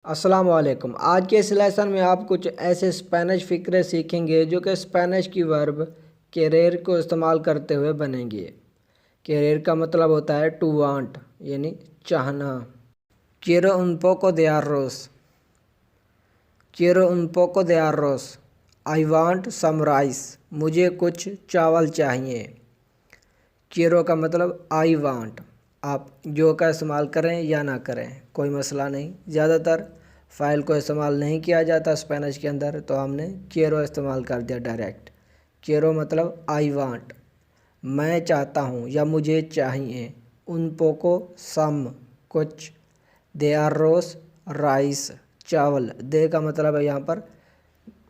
अस्सलाम वालेकुम। आज के इस लेसन में आप कुछ ऐसे स्पेनिश फ़िक्रे सीखेंगे जो कि स्पेनिश की वर्ब querer को इस्तेमाल करते हुए बनेंगे। querer का मतलब होता है टू वांट यानी चाहना। quiero un poco de arroz, quiero un poco de arroz, I want some rice, मुझे कुछ चावल चाहिए। quiero का मतलब I want, आप जो का इस्तेमाल करें या ना करें कोई मसला नहीं। ज़्यादातर फ़ाइल को इस्तेमाल नहीं किया जाता स्पेनिश के अंदर, तो हमने quiero इस्तेमाल कर दिया डायरेक्ट। quiero मतलब आई वांट, मैं चाहता हूँ या मुझे चाहिए। उन पोको सम कुछ, दे arroz राइस चावल, दे का मतलब है यहाँ पर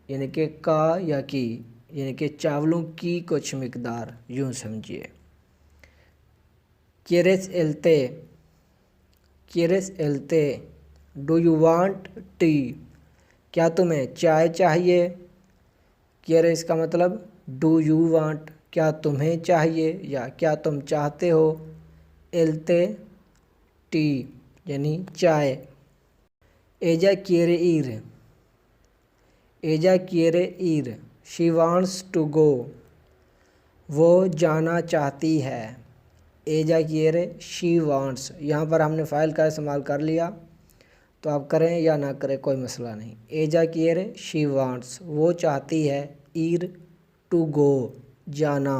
यानी कि का या की, यानी कि चावलों की कुछ मिकदार, यूँ समझिए। quieres el té, quieres el té, do you want tea, क्या तुम्हें चाय चाहिए। quieres का मतलब do you want, क्या तुम्हें चाहिए या क्या तुम चाहते हो। el té टी यानी चाय। ella quiere ir, ella quiere ir, she wants to go, वो जाना चाहती है। एजा quiere शी वांट्स, यहाँ पर हमने फ़ाइल का इस्तेमाल कर लिया, तो आप करें या ना करें कोई मसला नहीं। एजा quiere शी वांट्स, वो चाहती है। ईर टू गो जाना।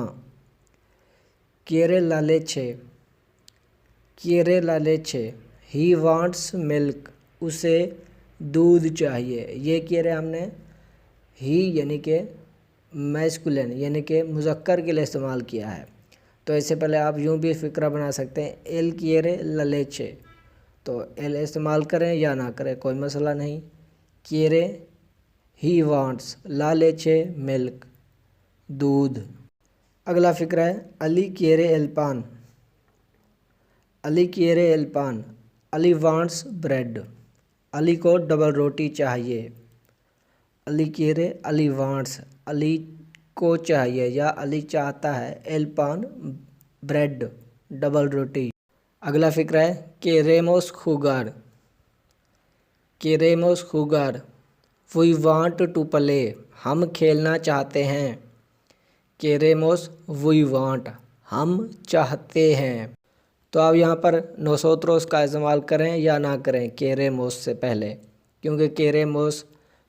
quiere la leche, quiere la leche, he wants milk, उसे दूध चाहिए। ये quiere हमने ही यानी कि मैस्कुलिन यानी कि मुज़क्कर के लिए इस्तेमाल किया है। तो इससे पहले आप यूँ भी फ़िक्रा बना सकते हैं, एल quiere la leche, तो एल इस्तेमाल करें या ना करें कोई मसला नहीं। quiere he wants, la leche milk दूध। अगला फ़िक्रा है Ali quiere el pan, Ali quiere el pan, Ali wants bread, Ali को डबल रोटी चाहिए। अली quiere अली वांट्स, अली को चाहिए या अली चाहता है। एल पान ब्रेड डबल रोटी। अगला फ़िक्रा है queremos jugar, queremos jugar, we want to play, हम खेलना चाहते हैं। queremos we want, हम चाहते हैं। तो आप यहाँ पर nosotros का इस्तेमाल करें या ना करें queremos से पहले, क्योंकि queremos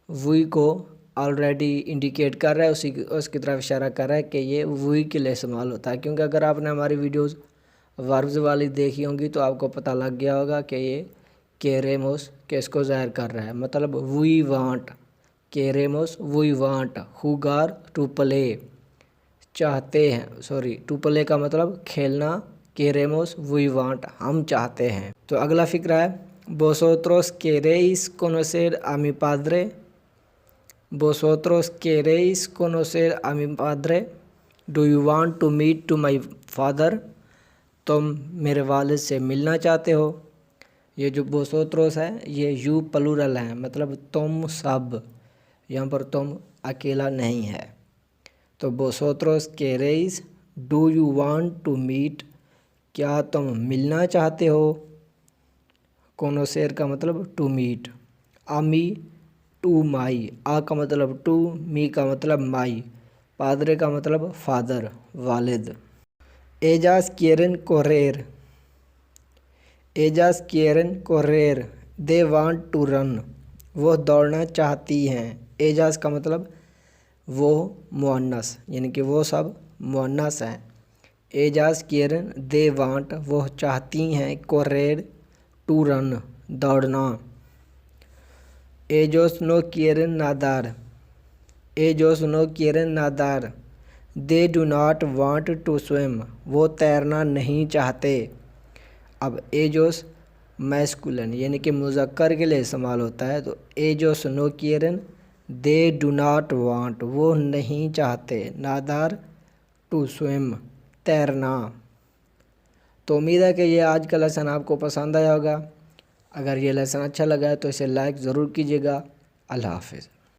we को ऑलरेडी इंडिकेट कर रहा है, उसकी तरफ इशारा कर रहा है कि ये वी के लिए इस्तेमाल होता है। क्योंकि अगर आपने हमारी वीडियोस वर्ब्स वाली देखी होंगी तो आपको पता लग गया होगा कि ये queremos किसको ज़ाहिर कर रहा है, मतलब we want. queremos we want jugar to play, चाहते हैं, सॉरी टू प्ले का मतलब खेलना। queremos वी वांट हम चाहते हैं। तो अगला फ़िक्रा है vosotros queréis conocer a mi padre, vosotros queréis conocer a mi padre, do you want to meet to my father, तुम मेरे वालिद से मिलना चाहते हो। ये जो vosotros है ये यू प्लूरल है, मतलब तुम सब, यहाँ पर तुम अकेला नहीं है। तो vosotros queréis, do you want to meet, क्या तुम मिलना चाहते हो। conocer का मतलब टू मीट। आमी टू माई, आ का मतलब टू, मी का मतलब माई, पादरे का मतलब फादर वालिद। एजाज quieren correr, एजाज quieren correr, they want to run, वो दौड़ना चाहती हैं। एजाज का मतलब वो मुअन्नस यानी कि वो सब मुअन्नस हैं। एजाज quieren दे वांट, वो चाहती हैं। correr टू रन दौड़ना। ellos no quieren nadar, ellos no quieren nadar, they do not want to swim, वो तैरना नहीं चाहते। अब ellos मैस्कुलिन यानी कि मुज़क्कर के लिए इस्तेमाल होता है, तो ellos no quieren they do not want, वो नहीं चाहते। nadar to swim तैरना। तो उम्मीद है कि ये आज का लेसन आपको पसंद आया होगा। अगर ये लेसन अच्छा लगा है तो इसे लाइक ज़रूर कीजिएगा। अल्लाह हाफ़िज़।